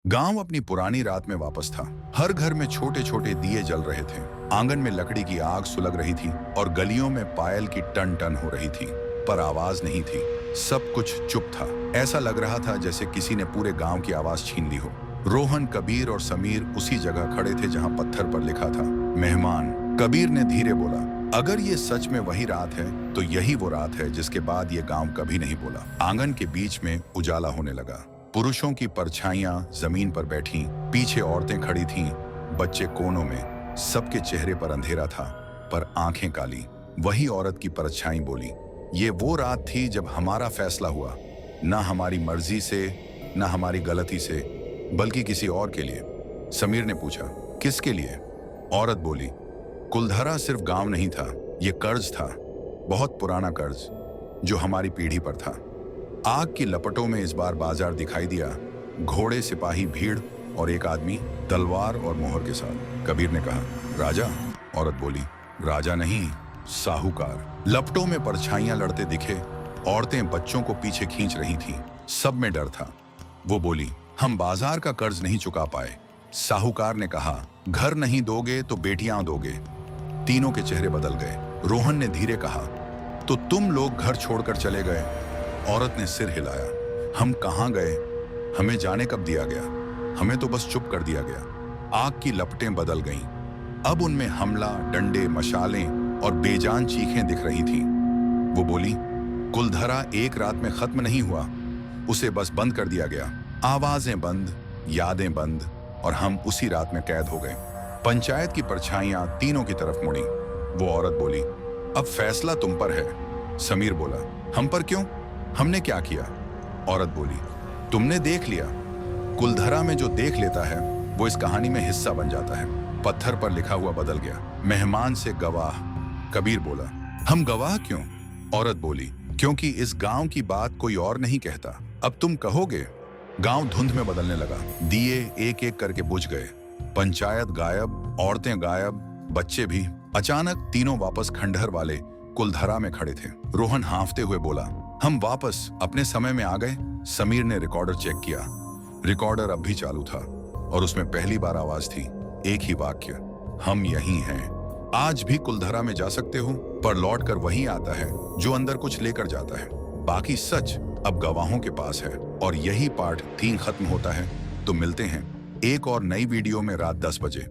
गांव अपनी पुरानी रात में वापस था। हर घर में छोटे छोटे दिए जल रहे थे। आंगन में लकड़ी की आग सुलग रही थी और गलियों में पायल की टन टन हो रही थी, पर आवाज नहीं थी। सब कुछ चुप था। ऐसा लग रहा था जैसे किसी ने पूरे गांव की आवाज छीन ली हो। रोहन, कबीर और समीर उसी जगह खड़े थे जहां पत्थर पर लिखा था, मेहमान। कबीर ने धीरे बोला, अगर ये सच में वही रात है तो यही वो रात है जिसके बाद ये गांव कभी नहीं बोला। आंगन के बीच में उजाला होने लगा। पुरुषों की परछाइयां जमीन पर बैठी, पीछे औरतें खड़ी थीं, बच्चे कोनों में। सबके चेहरे पर अंधेरा था, पर आंखें काली। वही औरत की परछाई बोली, ये वो रात थी जब हमारा फैसला हुआ, ना हमारी मर्जी से, ना हमारी गलती से, बल्कि किसी और के लिए। समीर ने पूछा, किसके लिए? औरत बोली, कुलधरा सिर्फ गांव नहीं था, ये कर्ज था, बहुत पुराना कर्ज जो हमारी पीढ़ी पर था। आग की लपटों में इस बार बाजार दिखाई दिया, घोड़े, सिपाही, भीड़ और एक आदमी तलवार और मोहर के साथ। कबीर ने कहा, राजा? औरत बोली, राजा नहीं, साहूकार। लपटों में परछाइयां लड़ते दिखे। औरतें बच्चों को पीछे खींच रही थीं। सब में डर था। वो बोली, हम बाजार का कर्ज नहीं चुका पाए। साहूकार ने कहा, घर नहीं दोगे तो बेटियां दोगे। तीनों के चेहरे बदल गए। रोहन ने धीरे कहा, तो तुम लोग घर छोड़कर चले गए? औरत ने सिर हिलाया, हम कहां गए? हमें जाने कब दिया गया? हमें तो बस चुप कर दिया गया। आग की लपटें बदल गईं। अब उनमें हमला, डंडे, मशालें और बेजान चीखें दिख रही थीं। वो बोली, कुलधरा एक रात में खत्म नहीं हुआ, उसे बस बंद कर दिया गया। आवाजें बंद, यादें बंद, और हम उसी रात में कैद हो गए। पंचायत की परछाइयां तीनों की तरफ मुड़ी। वो औरत बोली, अब फैसला तुम पर है। समीर बोला, हम पर क्यों? हमने क्या किया? औरत बोली, तुमने देख लिया। कुलधरा में जो देख लेता है वो इस कहानी में हिस्सा बन जाता है। पत्थर पर लिखा हुआ बदल गया, मेहमान से गवाह। कबीर बोला, हम गवाह क्यों? औरत बोली, क्योंकि इस गांव की बात कोई और नहीं कहता। अब तुम कहोगे। गांव धुंध में बदलने लगा। दिए एक एक करके बुझ गए। पंचायत गायब, औरतें गायब, बच्चे भी। अचानक तीनों वापस खंडहर वाले कुलधरा में खड़े थे। रोहन हांफते हुए बोला, हम वापस अपने समय में आ गए। समीर ने रिकॉर्डर चेक किया। रिकॉर्डर अब भी चालू था और उसमें पहली बार आवाज थी, एक ही वाक्य, हम यहीं हैं। आज भी कुलधरा में जा सकते हो, पर लौट कर वहीं आता है जो अंदर कुछ लेकर जाता है। बाकी सच अब गवाहों के पास है। और यही पार्ट 3 खत्म होता है। तो मिलते हैं एक और नई वीडियो में रात 10 बजे।